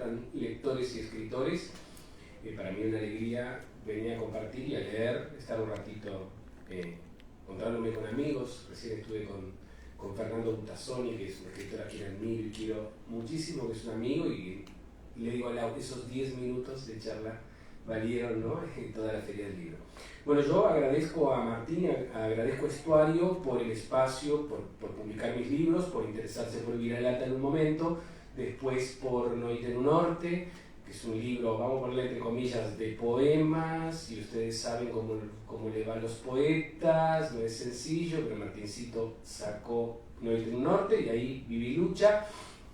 faltan lectores y escritores. Para mí es una alegría venir a compartir y a leer, estar un ratito encontrándome con amigos. Recién estuve con Fernando Butazzoni, que es un escritor a quien admiro y quiero muchísimo, que es un amigo, y le digo, esos 10 minutos de charla valieron, ¿no?, en toda la Feria del Libro. Bueno, yo agradezco a Martín, agradezco a Estuario por el espacio, por publicar mis libros, por interesarse por Viralata en un momento, después por Noite no Norte, que es un libro, vamos a ponerle entre comillas, de poemas, y ustedes saben cómo le va a los poetas, no es sencillo, pero Martincito sacó Noite no Norte, y ahí Viví Lucha,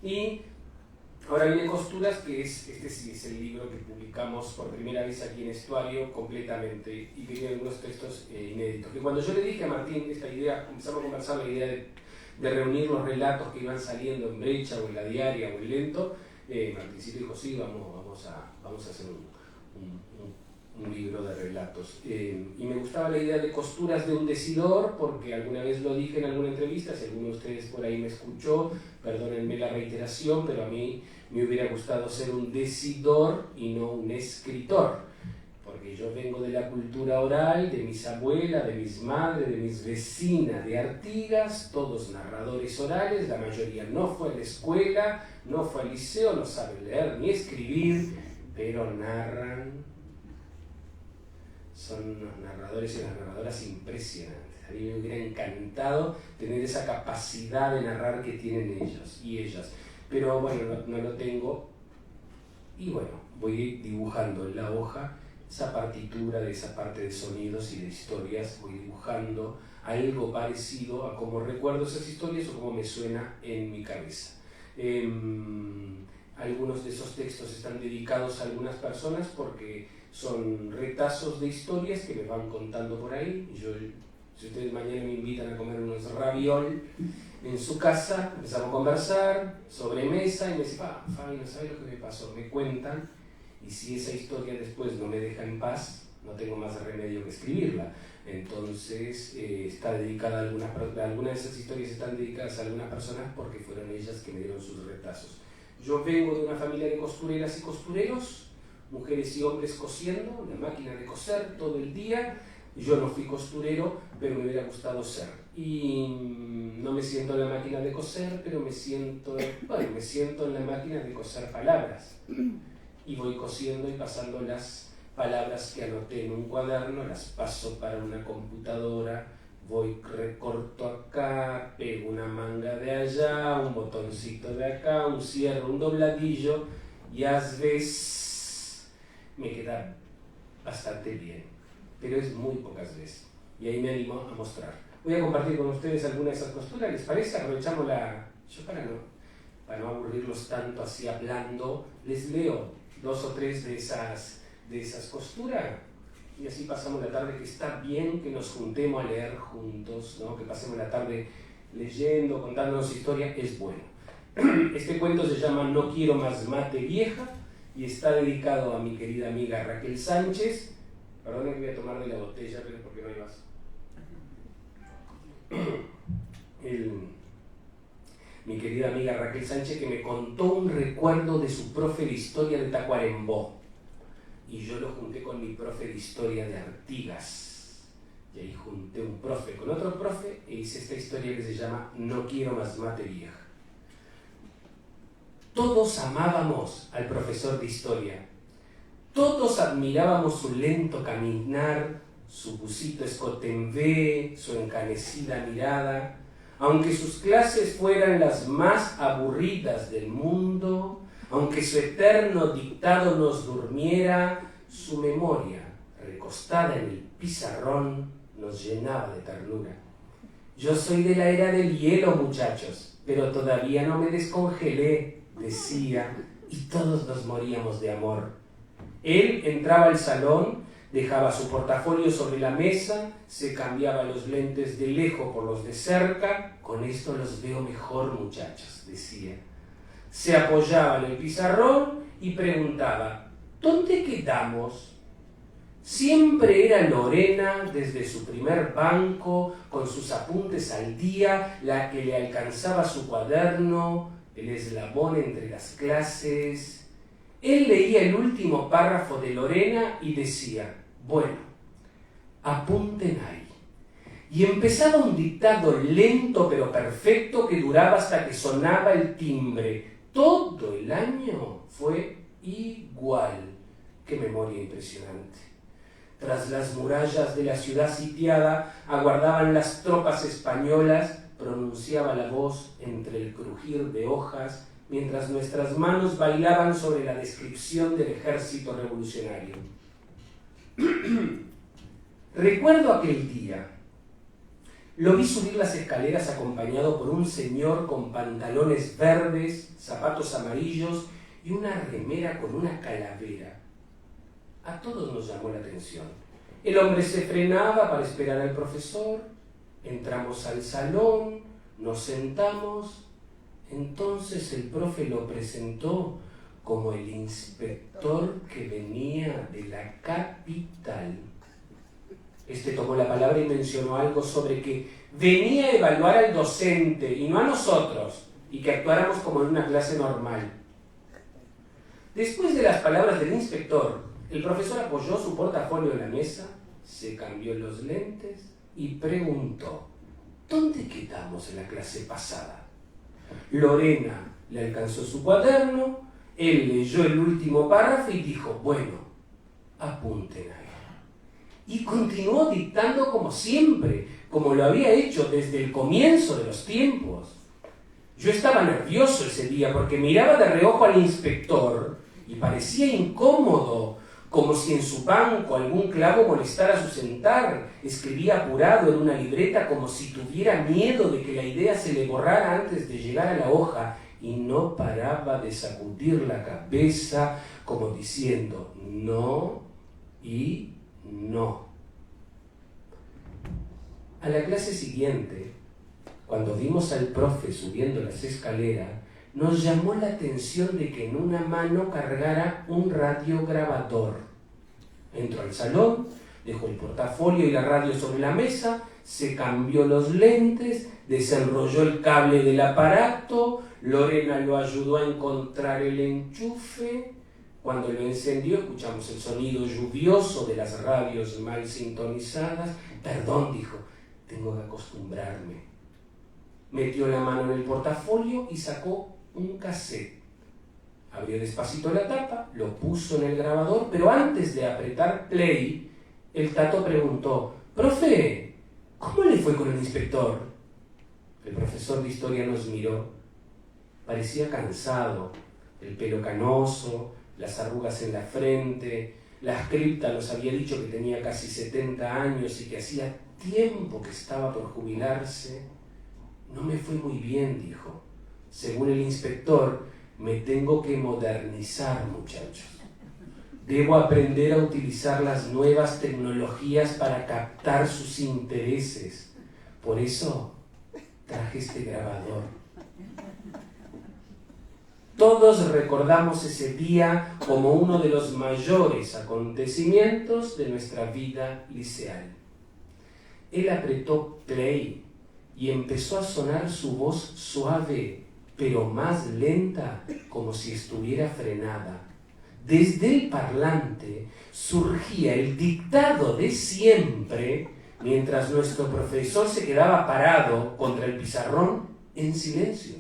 y ahora viene Costuras, que este sí es el libro que publicamos por primera vez aquí en Estuario completamente, y que tiene algunos textos inéditos. Que cuando yo le dije a Martín esta idea, comenzamos a conversar la idea de reunir los relatos que iban saliendo en Brecha o en La Diaria o en Lento, Martincito dijo, sí, vamos a hacer un libro de relatos. Y me gustaba la idea de Costuras de un decidor, porque alguna vez lo dije en alguna entrevista, si alguno de ustedes por ahí me escuchó, perdónenme la reiteración, pero a mí me hubiera gustado ser un decidor y no un escritor, porque yo vengo de la cultura oral, de mis abuelas, de mis madres, de mis vecinas de Artigas, todos narradores orales, la mayoría no fue a la escuela, no fue al liceo, no saben leer ni escribir, pero narran. Son unos narradores y unas narradoras impresionantes. A mí me hubiera encantado tener esa capacidad de narrar que tienen ellos y ellas, pero bueno, no lo tengo, y bueno, voy dibujando en la hoja esa partitura de esa parte de sonidos y de historias, voy dibujando algo parecido a cómo recuerdo esas historias o cómo me suena en mi cabeza. Algunos de esos textos están dedicados a algunas personas porque son retazos de historias que me van contando por ahí. Si ustedes mañana me invitan a comer unos raviol en su casa, empezamos a conversar, sobremesa, y me dice, Fabi, no sabes lo que me pasó, me cuentan, y si esa historia después no me deja en paz, no tengo más remedio que escribirla. Entonces está dedicada a algunas de esas historias están dedicadas a algunas personas porque fueron ellas que me dieron sus retazos. Yo vengo de una familia de costureras y costureros, mujeres y hombres cosiendo, una máquina de coser todo el día. Yo no fui costurero, pero me hubiera gustado ser. Y no me siento en la máquina de coser, pero me siento en la máquina de coser palabras. Y voy cosiendo y pasando las palabras que anoté en un cuaderno, las paso para una computadora, voy, recorto acá, pego una manga de allá, un botoncito de acá, un cierre, un dobladillo, y a veces me queda bastante bien, pero es muy pocas veces, y ahí me animo a mostrar. Voy a compartir con ustedes alguna de esas costuras, ¿les parece? Aprovechamos yo para no aburrirlos tanto así hablando, les leo 2 o 3 de esas costuras, y así pasamos la tarde, que está bien que nos juntemos a leer juntos, ¿no? Que pasemos la tarde leyendo, contándonos historias, es bueno. Este cuento se llama No quiero más mate vieja, y está dedicado a mi querida amiga Raquel Sánchez. Perdón que voy a tomar de la botella, pero porque no hay más. Mi querida amiga Raquel Sánchez, que me contó un recuerdo de su profe de historia de Tacuarembó, y yo lo junté con mi profe de historia de Artigas, y ahí junté un profe con otro profe e hice esta historia que se llama No quiero más mate vieja. Todos amábamos al profesor de historia, todos admirábamos su lento caminar, su busito escote en V, su encanecida mirada. Aunque sus clases fueran las más aburridas del mundo, aunque su eterno dictado nos durmiera, su memoria, recostada en el pizarrón, nos llenaba de ternura. Yo soy de la era del hielo, muchachos, pero todavía no me descongelé, decía, y todos nos moríamos de amor. Él entraba al salón, dejaba su portafolio sobre la mesa, se cambiaba los lentes de lejos por los de cerca. Con esto los veo mejor, muchachos, decía. Se apoyaba en el pizarrón y preguntaba, ¿dónde quedamos? Siempre era Lorena, desde su primer banco, con sus apuntes al día, la que le alcanzaba su cuaderno, el eslabón entre las clases. Él leía el último párrafo de Lorena y decía, bueno, apunten ahí. Y empezaba un dictado lento pero perfecto que duraba hasta que sonaba el timbre. Todo el año fue igual. ¡Qué memoria impresionante! Tras las murallas de la ciudad sitiada aguardaban las tropas españolas, pronunciaba la voz entre el crujir de hojas, mientras nuestras manos bailaban sobre la descripción del ejército revolucionario. Recuerdo aquel día. Lo vi subir las escaleras acompañado por un señor con pantalones verdes, zapatos amarillos y una remera con una calavera. A todos nos llamó la atención. El hombre se frenaba para esperar al profesor, entramos al salón, nos sentamos. Entonces el profe lo presentó como el inspector que venía de la capital. Este tomó la palabra y mencionó algo sobre que venía a evaluar al docente y no a nosotros, y que actuáramos como en una clase normal. Después de las palabras del inspector, el profesor apoyó su portafolio en la mesa, se cambió los lentes y preguntó, ¿dónde quedamos en la clase pasada? Lorena le alcanzó su cuaderno, él leyó el último párrafo y dijo, bueno, apunten ahí. Y continuó dictando como siempre, como lo había hecho desde el comienzo de los tiempos. Yo estaba nervioso ese día porque miraba de reojo al inspector y parecía incómodo, como si en su banco algún clavo molestara su sentar. Escribía apurado en una libreta como si tuviera miedo de que la idea se le borrara antes de llegar a la hoja y no paraba de sacudir la cabeza como diciendo no y no. A la clase siguiente, cuando vimos al profe subiendo las escaleras, nos llamó la atención de que en una mano cargara un radiograbador. Entró al salón, dejó el portafolio y la radio sobre la mesa, se cambió los lentes, desenrolló el cable del aparato, Lorena lo ayudó a encontrar el enchufe. Cuando lo encendió, escuchamos el sonido lluvioso de las radios mal sintonizadas. Perdón, dijo, tengo que acostumbrarme. Metió la mano en el portafolio y sacó un cassette. Abrió despacito la tapa, lo puso en el grabador, pero antes de apretar play, el Tato preguntó, «Profe, ¿cómo le fue con el inspector?» El profesor de historia nos miró. Parecía cansado, el pelo canoso, las arrugas en la frente. La scripta nos había dicho que tenía casi 70 años y que hacía tiempo que estaba por jubilarse. «No me fue muy bien», dijo. «Según el inspector, me tengo que modernizar, muchachos. Debo aprender a utilizar las nuevas tecnologías para captar sus intereses. Por eso traje este grabador». Todos recordamos ese día como uno de los mayores acontecimientos de nuestra vida liceal. Él apretó play y empezó a sonar su voz suave, pero más lenta, como si estuviera frenada. Desde el parlante surgía el dictado de siempre, mientras nuestro profesor se quedaba parado contra el pizarrón en silencio.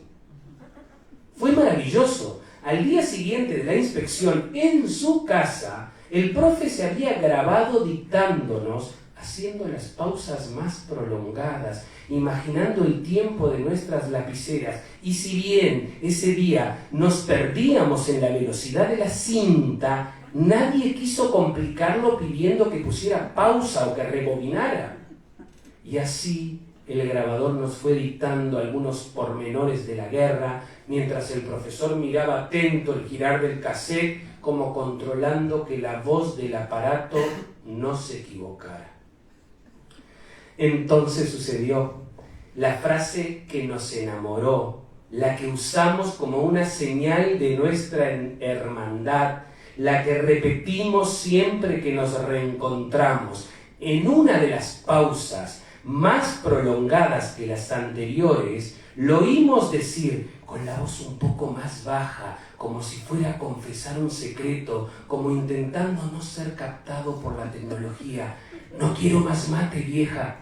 Fue maravilloso. Al día siguiente de la inspección, en su casa, el profe se había grabado dictándonos, haciendo las pausas más prolongadas, imaginando el tiempo de nuestras lapiceras. Y si bien ese día nos perdíamos en la velocidad de la cinta, nadie quiso complicarlo pidiendo que pusiera pausa o que rebobinara. Y así el grabador nos fue dictando algunos pormenores de la guerra, mientras el profesor miraba atento el girar del cassette, como controlando que la voz del aparato no se equivocara. Entonces sucedió la frase que nos enamoró, la que usamos como una señal de nuestra hermandad, la que repetimos siempre que nos reencontramos. En una de las pausas más prolongadas que las anteriores, lo oímos decir con la voz un poco más baja, como si fuera a confesar un secreto, como intentando no ser captado por la tecnología. No quiero más mate, vieja.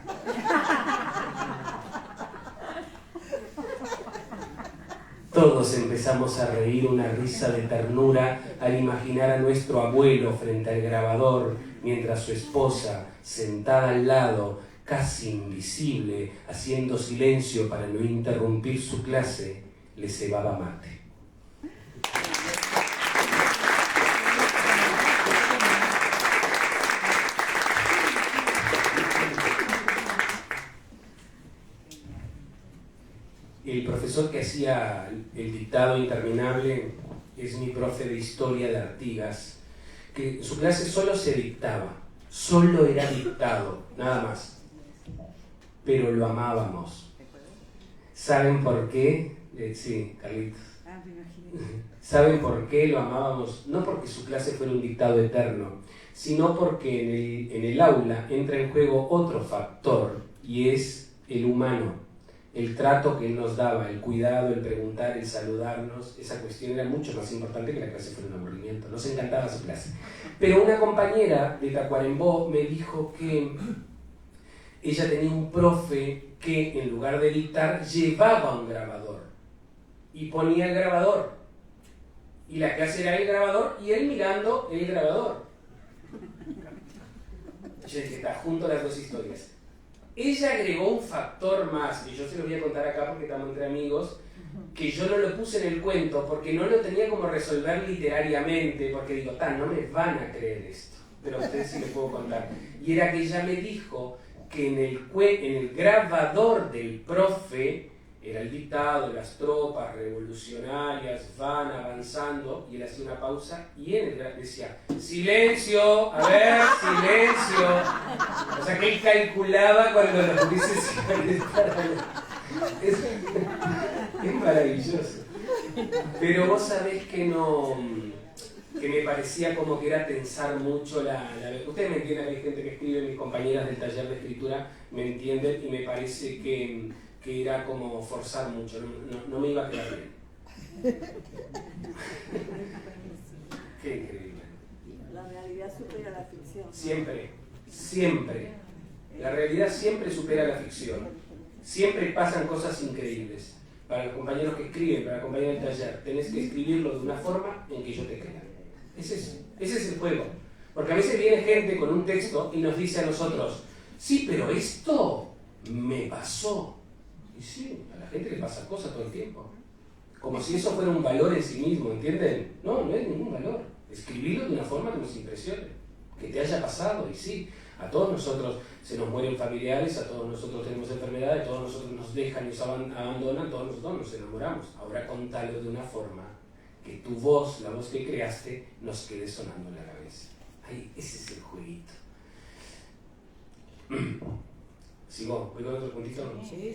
Todos empezamos a reír una risa de ternura al imaginar a nuestro abuelo frente al grabador, mientras su esposa, sentada al lado, casi invisible, haciendo silencio para no interrumpir su clase, le cebaba mate. El profesor que hacía el dictado interminable es mi profe de historia de Artigas, que en su clase solo se dictaba, solo era dictado, nada más. Pero lo amábamos. ¿Saben por qué? Sí, Carlitos. ¿Saben por qué lo amábamos? No porque su clase fuera un dictado eterno, sino porque en el aula entra en juego otro factor, y es el humano. El trato que él nos daba, el cuidado, el preguntar, el saludarnos, esa cuestión era mucho más importante que la clase fuera un aburrimiento. Nos encantaba su clase. Pero una compañera de Tacuarembó me dijo que ella tenía un profe que en lugar de dictar llevaba un grabador y ponía el grabador. Y la clase era el grabador y él mirando el grabador. Yo dije, está junto las dos historias. Ella agregó un factor más, y yo se lo voy a contar acá porque estamos entre amigos, que yo no lo puse en el cuento porque no lo tenía como resolver literariamente, porque digo, no me van a creer esto, pero a ustedes sí les puedo contar. Y era que ella me dijo que en el grabador del profe era el dictado, las tropas revolucionarias van avanzando, y él hacía una pausa y él decía, silencio, a ver, silencio. O sea que él calculaba cuando los jueces iban a estar. Es maravilloso. Pero vos sabés que no, que me parecía como que era tensar mucho ustedes me entienden, hay gente que escribe, mis compañeras del taller de escritura me entienden, y me parece que era como forzar mucho, no me iba a quedar bien. Qué increíble. La realidad supera la ficción. Siempre, siempre. La realidad siempre supera la ficción. Siempre pasan cosas increíbles. Para los compañeros que escriben, para los compañeros del taller, tenés que escribirlo de una forma en que yo te crea. Ese es el juego. Porque a veces viene gente con un texto y nos dice a nosotros, sí, pero esto me pasó. Y sí, a la gente le pasa cosas todo el tiempo. Como si eso fuera un valor en sí mismo, ¿entienden? No, no es ningún valor. Escribirlo de una forma que nos impresione, que te haya pasado. Y sí, a todos nosotros se nos mueren familiares, a todos nosotros tenemos enfermedades, a todos nosotros nos dejan y nos abandonan, todos nosotros nos enamoramos. Ahora contalo de una forma que tu voz, la voz que creaste, nos quede sonando en la cabeza. Ay, ese es el jueguito. ¿Sigo? ¿Voy con otro puntito? Sí.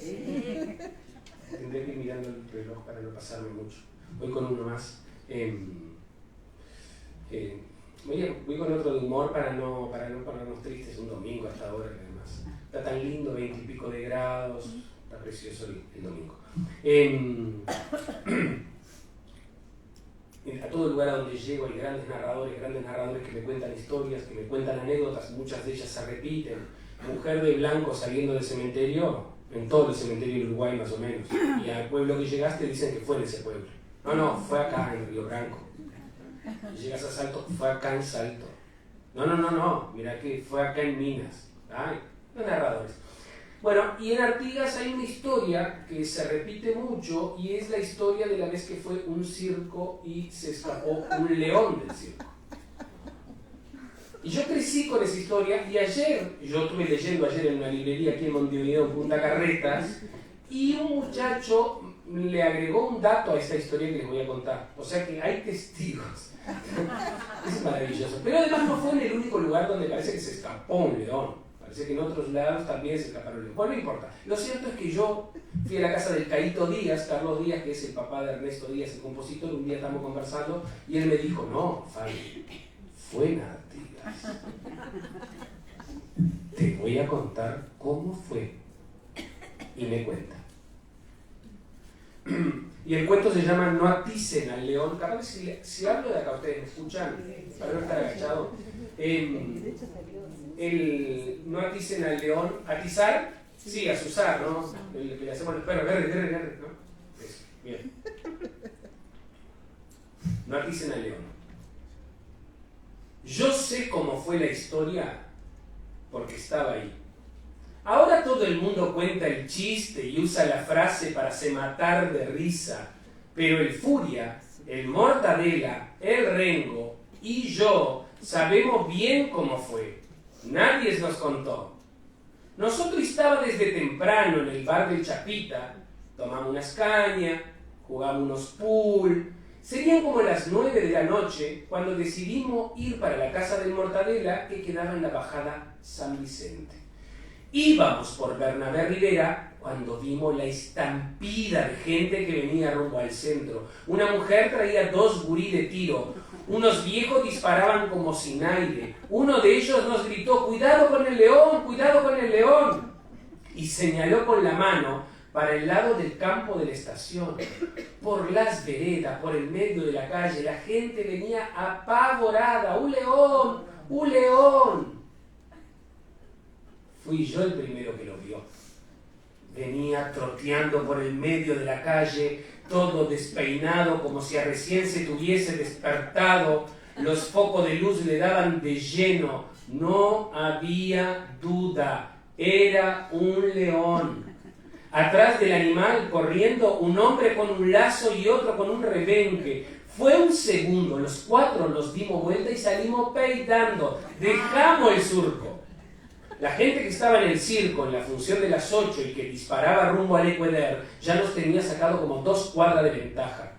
Tendré que ir mirando el reloj para no pasarme mucho. Voy con uno más. Voy con otro de humor para no ponernos tristes un domingo hasta ahora, además. Está tan lindo, 20 y pico de grados. Está precioso el domingo. A todo lugar a donde llego hay grandes narradores que me cuentan historias, que me cuentan anécdotas, muchas de ellas se repiten. Mujer de blanco saliendo del cementerio, en todo el cementerio de Uruguay más o menos, y al pueblo que llegaste dicen que fue en ese pueblo. No, fue acá en Río Branco. Y llegas a Salto, fue acá en Salto. No, mira que fue acá en Minas. Ay, los narradores. Bueno, y en Artigas hay una historia que se repite mucho, y es la historia de la vez que fue un circo y se escapó un león del circo. Y yo crecí con esa historia, y yo estuve leyendo ayer en una librería aquí en Montevideo, en Punta Carretas, y un muchacho le agregó un dato a esta historia que les voy a contar. O sea que hay testigos. Es maravilloso. Pero además no fue en el único lugar donde parece que se escapó un león. Parece que en otros lados también se escaparon leones. Bueno, no importa. Lo cierto es que yo fui a la casa del Caíto Díaz, Carlos Díaz, que es el papá de Ernesto Díaz, el compositor. Un día estamos conversando y él me dijo, no, Fabi, fue en Artigas. Te voy a contar cómo fue. Y me cuenta. Y el cuento se llama No aticen al león. Capaz si hablo de acá, ustedes me escuchan, para no estar agachado. No aticen al león. ¿Atizar? Sí, azuzar, ¿no? El que le hacemos a los perros, guerre, ¿no? Eso, bien. No aticen al león. Yo sé cómo fue la historia porque estaba ahí. Ahora todo el mundo cuenta el chiste y usa la frase para se matar de risa, pero el Furia, el Mortadela, el Rengo y yo sabemos bien cómo fue. Nadie nos contó. Nosotros estábamos desde temprano en el bar del Chapita, tomamos unas cañas, jugamos unos pool. Serían como las 9 de la noche cuando decidimos ir para la casa del Mortadela que quedaba en la bajada San Vicente. Íbamos por Bernabé Rivera cuando vimos la estampida de gente que venía rumbo al centro. Una mujer traía 2 gurí de tiro. Unos viejos disparaban como sin aire. Uno de ellos nos gritó: ¡cuidado con el león! ¡Cuidado con el león! Y señaló con la mano para el lado del campo de la estación. Por las veredas, por el medio de la calle, la gente venía apavorada. ¡Un león! ¡Un león! Fui yo el primero que lo vio. Venía troteando por el medio de la calle, todo despeinado, como si recién se tuviese despertado. Los focos de luz le daban de lleno. No había duda. Era un león. Atrás del animal, corriendo, un hombre con un lazo y otro con un rebenque. Fue un segundo, los 4 nos dimos vuelta y salimos peitando. Dejamos el surco. La gente que estaba en el circo en la función de las 8 y que disparaba rumbo al Ecuador ya nos tenía sacado como 2 cuadras de ventaja.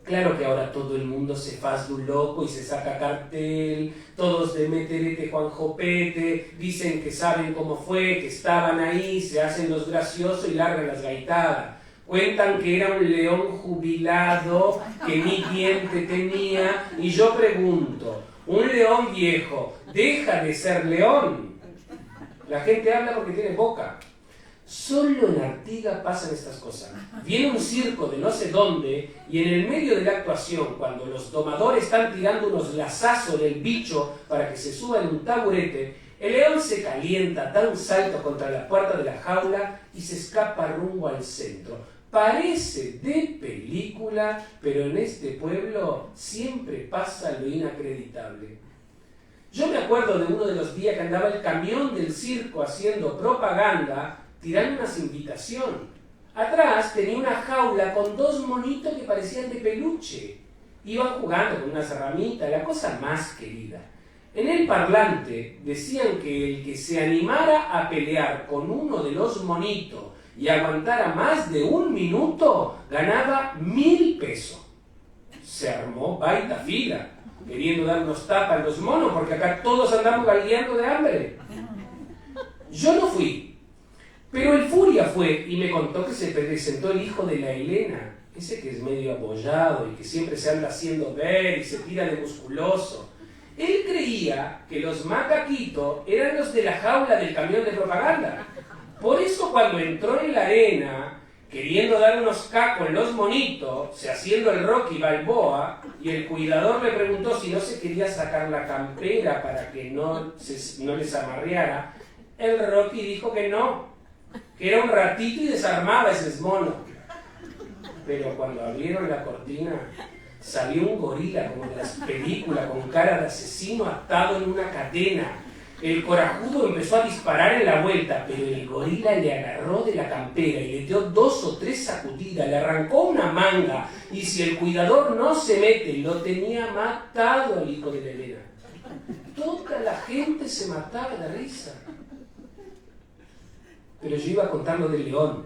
Claro que ahora todo el mundo se faz un loco y se saca cartel, todos de meterete Juan Jopete, dicen que saben cómo fue, que estaban ahí, se hacen los graciosos y largan las gaitadas. Cuentan que era un león jubilado, que ni diente tenía, y yo pregunto, ¿un león viejo deja de ser león? La gente habla porque tiene boca. Solo en Artigas pasan estas cosas. Viene un circo de no sé dónde y en el medio de la actuación, cuando los domadores están tirando unos lazazos del bicho para que se suba en un taburete, el león se calienta, da un salto contra la puerta de la jaula y se escapa rumbo al centro. Parece de película, pero en este pueblo siempre pasa lo inacreditable. Yo me acuerdo de uno de los días que andaba el camión del circo haciendo propaganda, tirando unas invitaciones. Atrás tenía una jaula con 2 monitos que parecían de peluche. Iban jugando con unas ramitas, la cosa más querida. En el parlante decían que el que se animara a pelear con uno de los monitos y aguantara más de 1 minuto, ganaba 1.000 pesos. Se armó baita fila, queriendo darnos tapa a los monos, porque acá todos andamos galgueando de hambre. Yo no fui, pero el Furia fue y me contó que se presentó el hijo de la Elena, ese que es medio apoyado y que siempre se anda haciendo ver y se tira de musculoso. Él creía que los macaquitos eran los de la jaula del camión de propaganda. Por eso cuando entró en la arena, queriendo dar unos cacos en los monitos, se haciendo el Rocky Balboa, y el cuidador le preguntó si no se quería sacar la campera para que no les amarreara, el Rocky dijo que no, que era un ratito y desarmaba ese mono. Pero cuando abrieron la cortina, salió un gorila como de las películas, con cara de asesino atado en una cadena. El corajudo empezó a disparar en la vuelta, pero el gorila le agarró de la campera y le dio 2 o 3 sacudidas, le arrancó una manga, y si el cuidador no se mete, lo tenía matado al hijo de la Elena. Toda la gente se mataba de risa. Pero yo iba contando del león.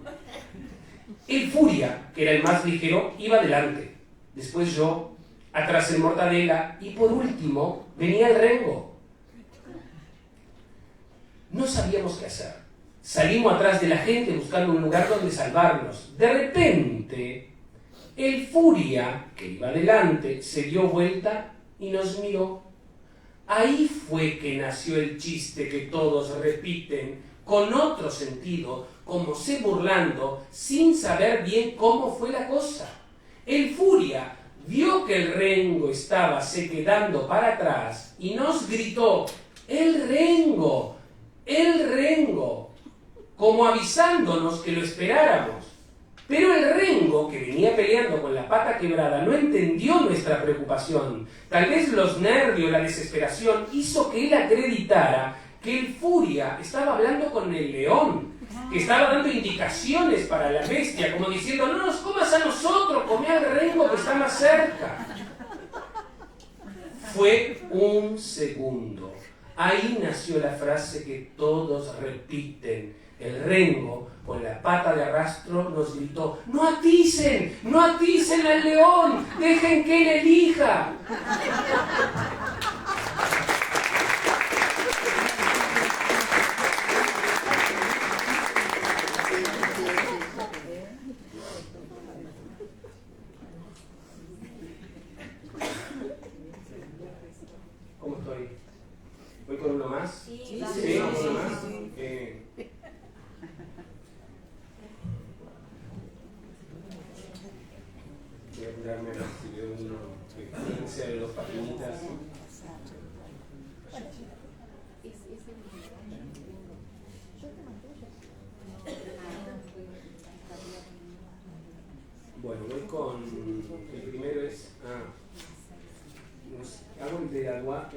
El Furia, que era el más ligero, iba adelante. Después yo, atrás el Mortadela, y por último venía el Rengo. No sabíamos qué hacer. Salimos atrás de la gente buscando un lugar donde salvarnos. De repente, el Furia, que iba adelante, se dio vuelta y nos miró. Ahí fue que nació el chiste que todos repiten, con otro sentido, como se burlando, sin saber bien cómo fue la cosa. El Furia vio que el rengo estaba se quedando para atrás y nos gritó: ¡el rengo! ¡El rengo!, como avisándonos que lo esperáramos. Pero el rengo, que venía peleando con la pata quebrada, no entendió nuestra preocupación. Tal vez los nervios, la desesperación, hizo que él acreditara que el Furia estaba hablando con el león, que estaba dando indicaciones para la bestia, como diciendo: no nos comas a nosotros, come al rengo que está más cerca. Fue un segundo. Ahí nació la frase que todos repiten. El rengo, con la pata de arrastro, nos gritó: ¡no aticen! ¡No aticen al león! ¡Dejen que él elija! ¿Cómo estoy? ¿Voy con uno más? Sí, ¿con uno más? Voy a apurarme si veo uno que sea de dos paginitas. Bueno, voy con... el primero es... hago el de la aduana.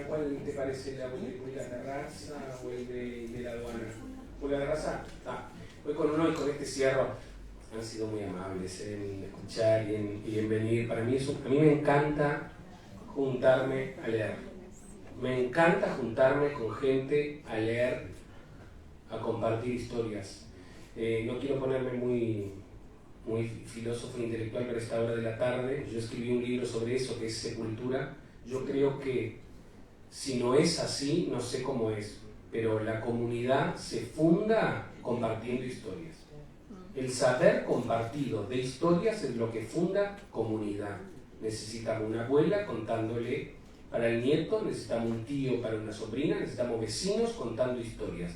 ¿Cuál te parece? ¿El de Pulgas de Raza o el de la aduana? ¿Pulgas de Raza? Voy con uno y con este cierro. Han sido muy amables en escuchar y en venir. Para mí a mí me encanta juntarme a leer. Me encanta juntarme con gente a leer, a compartir historias. No quiero ponerme muy filósofo e intelectual para esta hora de la tarde. Yo escribí un libro sobre eso, que es Sepultura. Yo creo que si no es así, no sé cómo es, pero la comunidad se funda compartiendo historias. El saber compartido de historias es lo que funda comunidad. Necesitamos una abuela contándole para el nieto, necesitamos un tío para una sobrina, necesitamos vecinos contando historias.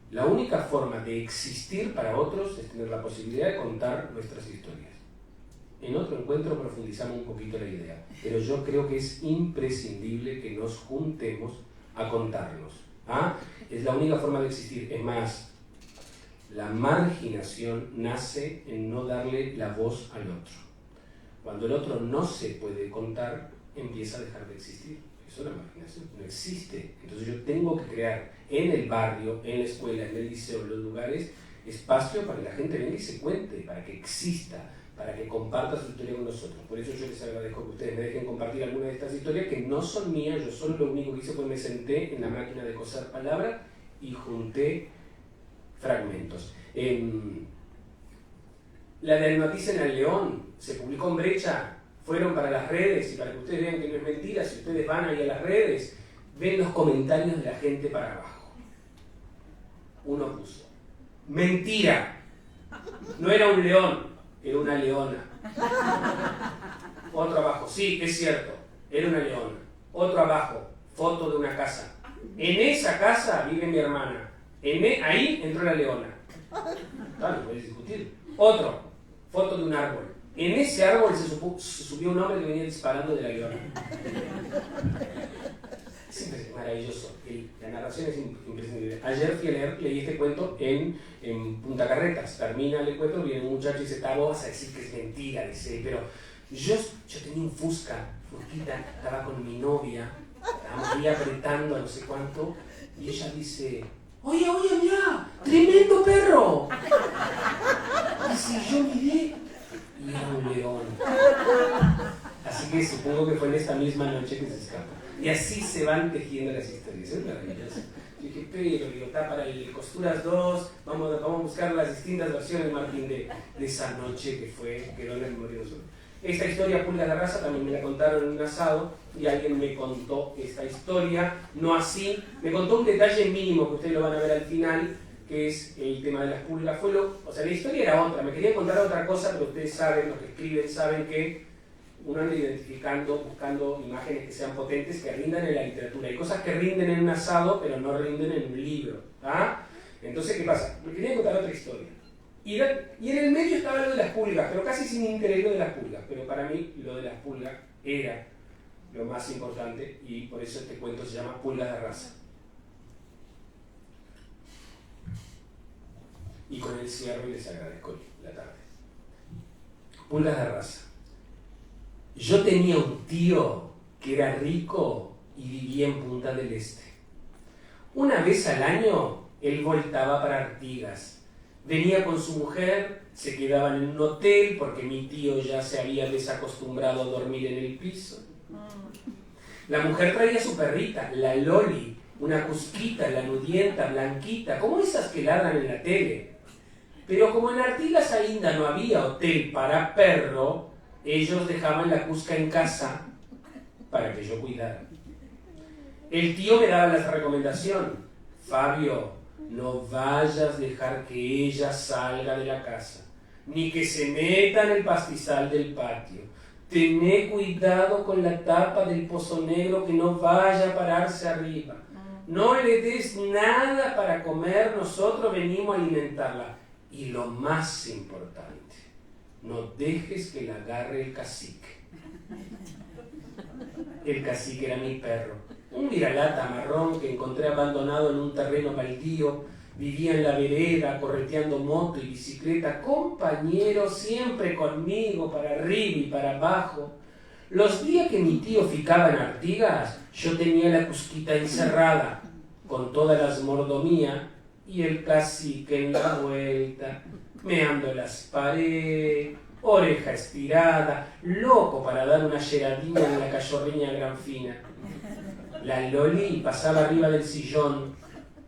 La única forma de existir para otros es tener la posibilidad de contar nuestras historias. En otro encuentro profundizamos un poquito la idea, pero yo creo que es imprescindible que nos juntemos a contarnos. Es la única forma de existir. Es más, la marginación nace en no darle la voz al otro. Cuando el otro no se puede contar, empieza a dejar de existir. Eso es la marginación, no existe. Entonces yo tengo que crear en el barrio, en la escuela, en el liceo, en los lugares, espacio para que la gente venga y se cuente, para que exista, para que comparta su historia con nosotros. Por eso yo les agradezco que ustedes me dejen compartir algunas de estas historias que no son mías. Yo solo lo único que hice fue me senté en la máquina de coser palabras y junté fragmentos. La del Noticen al León se publicó en Brecha, fueron para las redes, y para que ustedes vean que no es mentira, si ustedes van ahí a las redes, ven los comentarios de la gente para abajo. Uno puso: mentira, no era un león, era una leona. Otro abajo: sí, es cierto, era una leona. Otro abajo: foto de una casa. En esa casa vive mi hermana. Ahí entró la leona. Claro, no puedes discutir. Otro: foto de un árbol. En ese árbol se subió un hombre que venía disparando de la leona. Es maravilloso. La narración es imprescindible. Ayer fui a leer, leí este cuento en Punta Carretas. Termina el cuento, viene un muchacho y dice: vos vas a decir que es mentira, dice, pero yo tenía un Fusquita, estaba con mi novia, estábamos ahí apretando a no sé cuánto, y ella dice: oye, mirá, tremendo perro. Y si yo miré, y era un león. Así que supongo que fue en esta misma noche que se escapa. Y así se van tejiendo las historias. Es maravilloso. Yo dije: pero está para el Costuras 2, vamos a buscar las distintas versiones, Martín, de esa noche que quedó en la memoria de nosotros. Esta historia, Pulgas de Raza, también me la contaron en un asado y alguien me contó esta historia, no así, me contó un detalle mínimo que ustedes lo van a ver al final, que es el tema de las pulgas. La historia era otra, me quería contar otra cosa, pero ustedes saben, los que escriben saben que uno anda identificando, buscando imágenes que sean potentes, que rindan en la literatura. Hay cosas que rinden en un asado, pero no rinden en un libro. Entonces, ¿qué pasa? Me quería contar otra historia. Y en el medio estaba lo de las pulgas, pero casi sin interés lo de las pulgas. Pero para mí lo de las pulgas era lo más importante y por eso este cuento se llama Pulgas de raza. Y con el cierre les agradezco la tarde. Pulgas de raza. Yo tenía un tío que era rico y vivía en Punta del Este. Una vez al año él voltaba para Artigas. Venía con su mujer, se quedaban en un hotel porque mi tío ya se había desacostumbrado a dormir en el piso. La mujer traía su perrita, la Loli, una cusquita, lanudienta, blanquita, como esas que ladran en la tele. Pero como en Artigas ainda no había hotel para perro, ellos dejaban la cusca en casa para que yo cuidara. El tío me daba la recomendación: Fabio, no vayas a dejar que ella salga de la casa, ni que se meta en el pastizal del patio. Tené cuidado con la tapa del pozo negro que no vaya a pararse arriba. No le des nada para comer, nosotros venimos a alimentarla. Y lo más importante, no dejes que la agarre el cacique. El cacique era mi perro, un viralata marrón que encontré abandonado en un terreno baldío. Vivía en la vereda, correteando moto y bicicleta, compañero siempre conmigo, para arriba y para abajo. Los días que mi tío ficaba en Artigas, yo tenía la cusquita encerrada, con todas las mordomías, y el cacique en la vuelta, meando las paredes, oreja estirada, loco para dar una llegadina en la cachorriña granfina. La Loli pasaba arriba del sillón,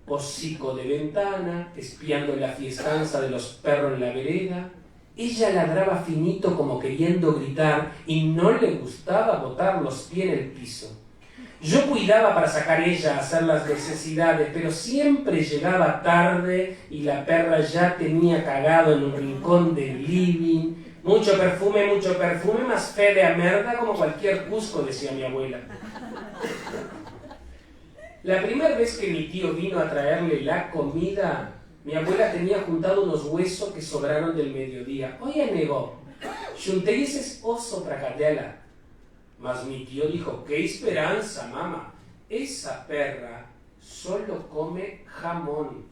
hocico de ventana, espiando la fiestanza de los perros en la vereda. Ella ladraba finito como queriendo gritar y no le gustaba botar los pies en el piso. Yo cuidaba para sacar ella a hacer las necesidades, pero siempre llegaba tarde y la perra ya tenía cagado en un rincón del living. Mucho perfume, más fe de merda como cualquier cusco, decía mi abuela. La primera vez que mi tío vino a traerle la comida, mi abuela tenía juntado unos huesos que sobraron del mediodía. Oye, nego, junté ese oso para cadela. Mas mi tío dijo: ¡qué esperanza, mamá! Esa perra solo come jamón.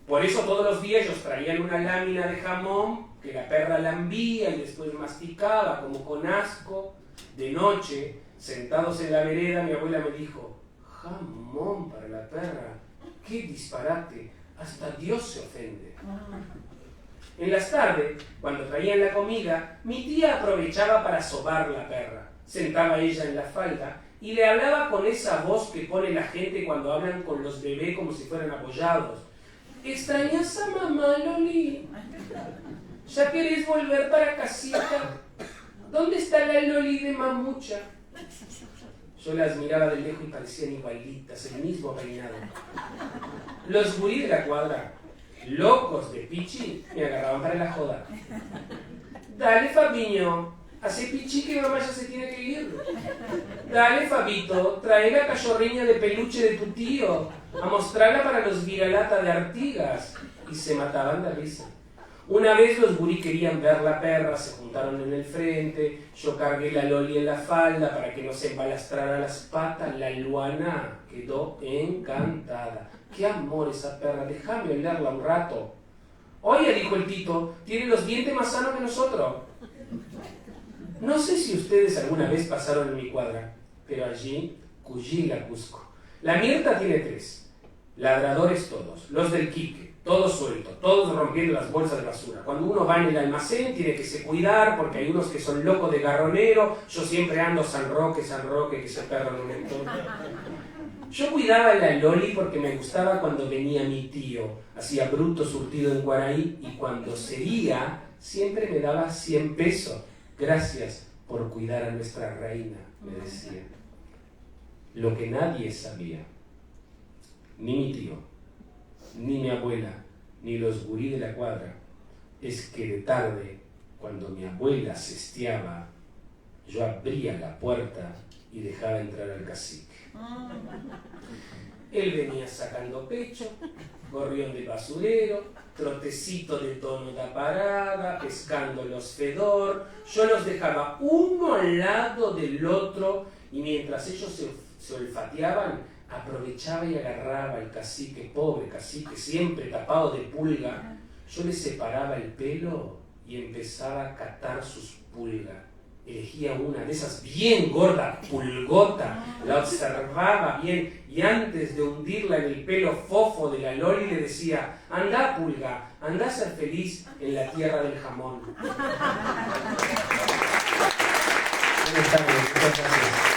Por eso todos los días ellos traían una lámina de jamón que la perra lambía y después masticaba como con asco. De noche, sentados en la vereda, mi abuela me dijo: jamón para la perra, qué disparate, hasta Dios se ofende. En las tardes, cuando traían la comida, mi tía aprovechaba para sobar la perra. Sentaba ella en la falda y le hablaba con esa voz que pone la gente cuando hablan con los bebés como si fueran apoyados. ¿Extrañas a mamá, Loli? ¿Ya querés volver para casita? ¿Dónde está la Loli de mamucha? Yo las miraba de lejos y parecían igualitas, el mismo peinado. Los gurí de la cuadra, locos de pichi, me agarraban para la joda. Dale, Fabiño, hace pichi que mamá ya se tiene que ir. Dale, Fabito, trae la cachorriña de peluche de tu tío, a mostrarla para los viralata de Artigas. Y se mataban de risa. Una vez los gurí querían ver la perra, se juntaron en el frente, yo cargué la Loli en la falda para que no se embalastrara las patas. La Luana quedó encantada. ¡Qué amor esa perra! Déjame olerla un rato. Oye, dijo el Tito, tiene los dientes más sanos que nosotros. No sé si ustedes alguna vez pasaron en mi cuadra, pero allí cuyí la Cusco. La Mirta tiene 3, ladradores todos, los del Quique, todos sueltos, todos rompiendo las bolsas de basura. Cuando uno va en el almacén tiene que se cuidar porque hay unos que son locos de garronero. Yo siempre ando San Roque, que ese perro no me toca. Yo cuidaba a la Loli porque me gustaba cuando venía mi tío, hacía bruto surtido en Guaraí y cuando se iba siempre me daba 100 pesos. Gracias por cuidar a nuestra reina, me decía. Lo que nadie sabía, ni mi tío, ni mi abuela, ni los gurí de la cuadra, es que de tarde, cuando mi abuela cesteaba, yo abría la puerta y dejaba entrar al cacique. Él venía sacando pecho, gorrión de basurero, trotecito de tono de parada, pescando los fedor. Yo los dejaba uno al lado del otro y mientras ellos se olfateaban, aprovechaba y agarraba el cacique, pobre cacique, siempre tapado de pulga. Yo le separaba el pelo y empezaba a catar sus pulgas. Elegía una de esas bien gorda, pulgota, la observaba bien y antes de hundirla en el pelo fofo de la Loli le decía: anda pulga, anda a ser feliz en la tierra del jamón. Buenas tardes, muchas gracias.